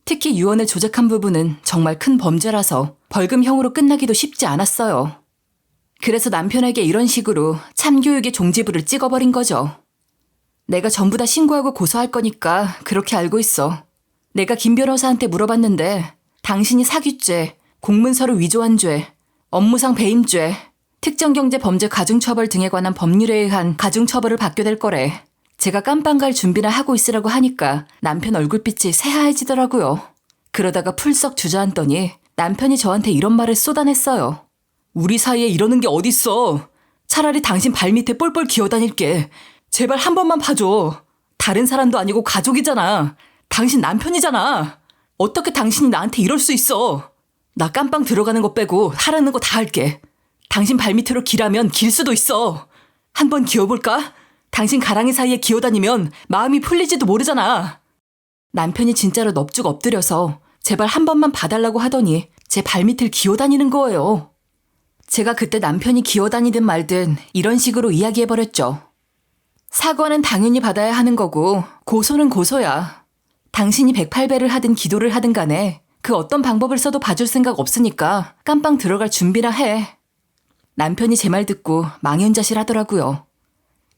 특히 유언을 조작한 부분은 정말 큰 범죄라서 벌금형으로 끝나기도 쉽지 않았어요. 그래서 남편에게 이런 식으로 참교육의 종지부를 찍어버린 거죠. 내가 전부 다 신고하고 고소할 거니까 그렇게 알고 있어. 내가 김 변호사한테 물어봤는데 당신이 사기죄, 공문서류 위조한 죄, 업무상 배임죄, 특정경제범죄 가중처벌 등에 관한 법률에 의한 가중처벌을 받게 될 거래. 제가 깜빵 갈 준비나 하고 있으라고 하니까 남편 얼굴빛이 새하얘지더라고요. 그러다가 풀썩 주저앉더니 남편이 저한테 이런 말을 쏟아냈어요. 우리 사이에 이러는 게 어딨어. 차라리 당신 발밑에 뻘뻘 기어다닐게. 제발 한 번만 봐줘. 다른 사람도 아니고 가족이잖아. 당신 남편이잖아. 어떻게 당신이 나한테 이럴 수 있어. 나 깜빵 들어가는 거 빼고 하라는 거 다 할게. 당신 발밑으로 기라면 길 수도 있어. 한번 기어볼까? 당신 가랑이 사이에 기어다니면 마음이 풀리지도 모르잖아. 남편이 진짜로 넙죽 엎드려서 제발 한 번만 봐달라고 하더니 제 발밑을 기어다니는 거예요. 제가 그때 남편이 기어다니든 말든 이런 식으로 이야기해버렸죠. 사과는 당연히 받아야 하는 거고 고소는 고소야. 당신이 108배를 하든 기도를 하든 간에 그 어떤 방법을 써도 봐줄 생각 없으니까 깜빵 들어갈 준비나 해. 남편이 제 말 듣고 망연자실하더라고요.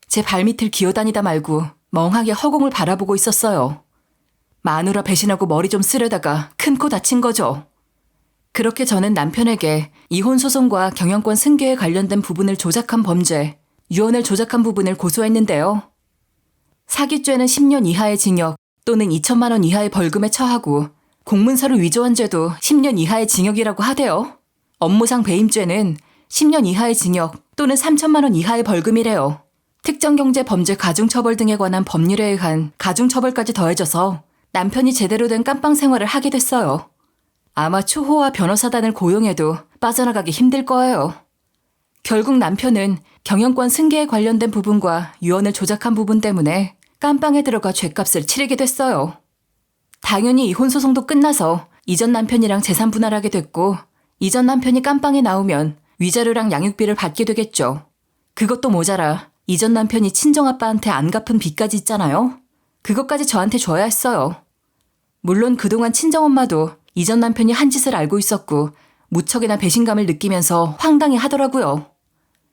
제 발밑을 기어다니다 말고 멍하게 허공을 바라보고 있었어요. 마누라 배신하고 머리 좀 쓰려다가 큰 코 다친 거죠. 그렇게 저는 남편에게 이혼 소송과 경영권 승계에 관련된 부분을 조작한 범죄, 유언을 조작한 부분을 고소했는데요. 사기죄는 10년 이하의 징역, 또는 2천만 원 이하의 벌금에 처하고 공문서를 위조한 죄도 10년 이하의 징역이라고 하대요. 업무상 배임죄는 10년 이하의 징역 또는 3천만 원 이하의 벌금이래요. 특정경제범죄 가중처벌 등에 관한 법률에 의한 가중처벌까지 더해져서 남편이 제대로 된 깜빵 생활을 하게 됐어요. 아마 추호와 변호사단을 고용해도 빠져나가기 힘들 거예요. 결국 남편은 경영권 승계에 관련된 부분과 유언을 조작한 부분 때문에 깜빵에 들어가 죗값을 치르게 됐어요. 당연히 이혼 소송도 끝나서 이전 남편이랑 재산 분할하게 됐고 이전 남편이 깜빵에 나오면 위자료랑 양육비를 받게 되겠죠. 그것도 모자라 이전 남편이 친정아빠한테 안 갚은 빚까지 있잖아요. 그것까지 저한테 줘야 했어요. 물론 그동안 친정엄마도 이전 남편이 한 짓을 알고 있었고 무척이나 배신감을 느끼면서 황당해 하더라고요.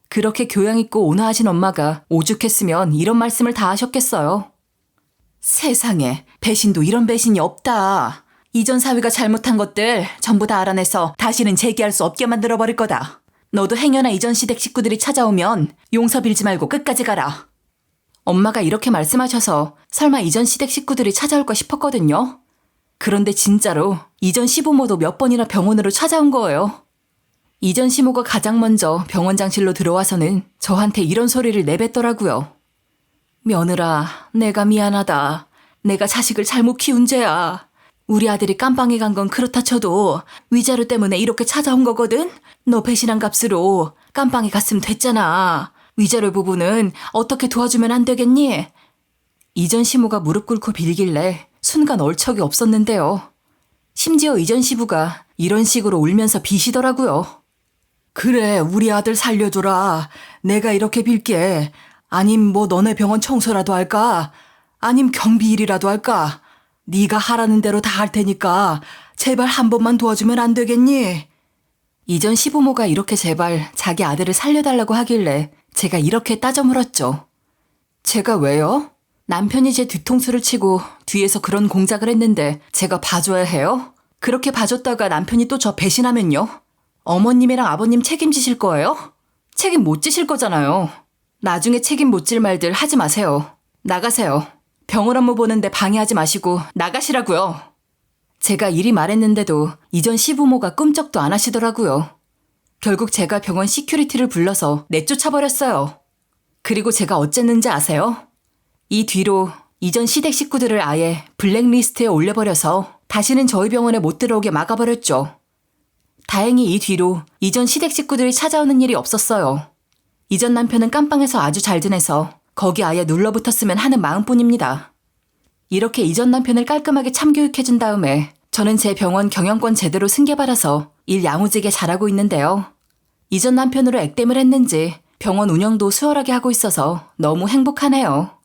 그렇게 교양 있고 온화하신 엄마가 오죽했으면 이런 말씀을 다 하셨겠어요. 세상에, 배신도 이런 배신이 없다. 이전 사위가 잘못한 것들 전부 다 알아내서 다시는 재기할 수 없게 만들어버릴 거다. 너도 행여나 이전 시댁 식구들이 찾아오면 용서 빌지 말고 끝까지 가라. 엄마가 이렇게 말씀하셔서 설마 이전 시댁 식구들이 찾아올까 싶었거든요. 그런데 진짜로 이전 시부모도 몇 번이나 병원으로 찾아온 거예요. 이전 시모가 가장 먼저 병원장실로 들어와서는 저한테 이런 소리를 내뱉더라고요. 며느라, 내가 미안하다. 내가 자식을 잘못 키운 죄야. 우리 아들이 깜빵에 간 건 그렇다 쳐도 위자료 때문에 이렇게 찾아온 거거든? 너 배신한 값으로 깜빵에 갔으면 됐잖아. 위자료 부분은 어떻게 도와주면 안 되겠니? 이전 시모가 무릎 꿇고 빌길래 순간 얼척이 없었는데요. 심지어 이전 시부가 이런 식으로 울면서 비시더라고요. 그래, 우리 아들 살려줘라. 내가 이렇게 빌게. 아님 뭐 너네 병원 청소라도 할까? 아님 경비 일이라도 할까? 네가 하라는 대로 다 할 테니까 제발 한 번만 도와주면 안 되겠니? 이전 시부모가 이렇게 제발 자기 아들을 살려달라고 하길래 제가 이렇게 따져 물었죠. 제가 왜요? 남편이 제 뒤통수를 치고 뒤에서 그런 공작을 했는데 제가 봐줘야 해요? 그렇게 봐줬다가 남편이 또 저 배신하면요? 어머님이랑 아버님 책임지실 거예요? 책임 못 지실 거잖아요. 나중에 책임 못 질 말들 하지 마세요. 나가세요. 병원 업무 보는데 방해하지 마시고 나가시라고요. 제가 이리 말했는데도 이전 시부모가 끔찍도 안 하시더라고요. 결국 제가 병원 시큐리티를 불러서 내쫓아버렸어요. 그리고 제가 어쨌는지 아세요? 이 뒤로 이전 시댁 식구들을 아예 블랙리스트에 올려버려서 다시는 저희 병원에 못 들어오게 막아버렸죠. 다행히 이 뒤로 이전 시댁 식구들이 찾아오는 일이 없었어요. 이전 남편은 깜빵에서 아주 잘 지내서 거기 아예 눌러붙었으면 하는 마음뿐입니다. 이렇게 이전 남편을 깔끔하게 참교육해준 다음에 저는 제 병원 경영권 제대로 승계받아서 일 야무지게 잘하고 있는데요. 이전 남편으로 액땜을 했는지 병원 운영도 수월하게 하고 있어서 너무 행복하네요.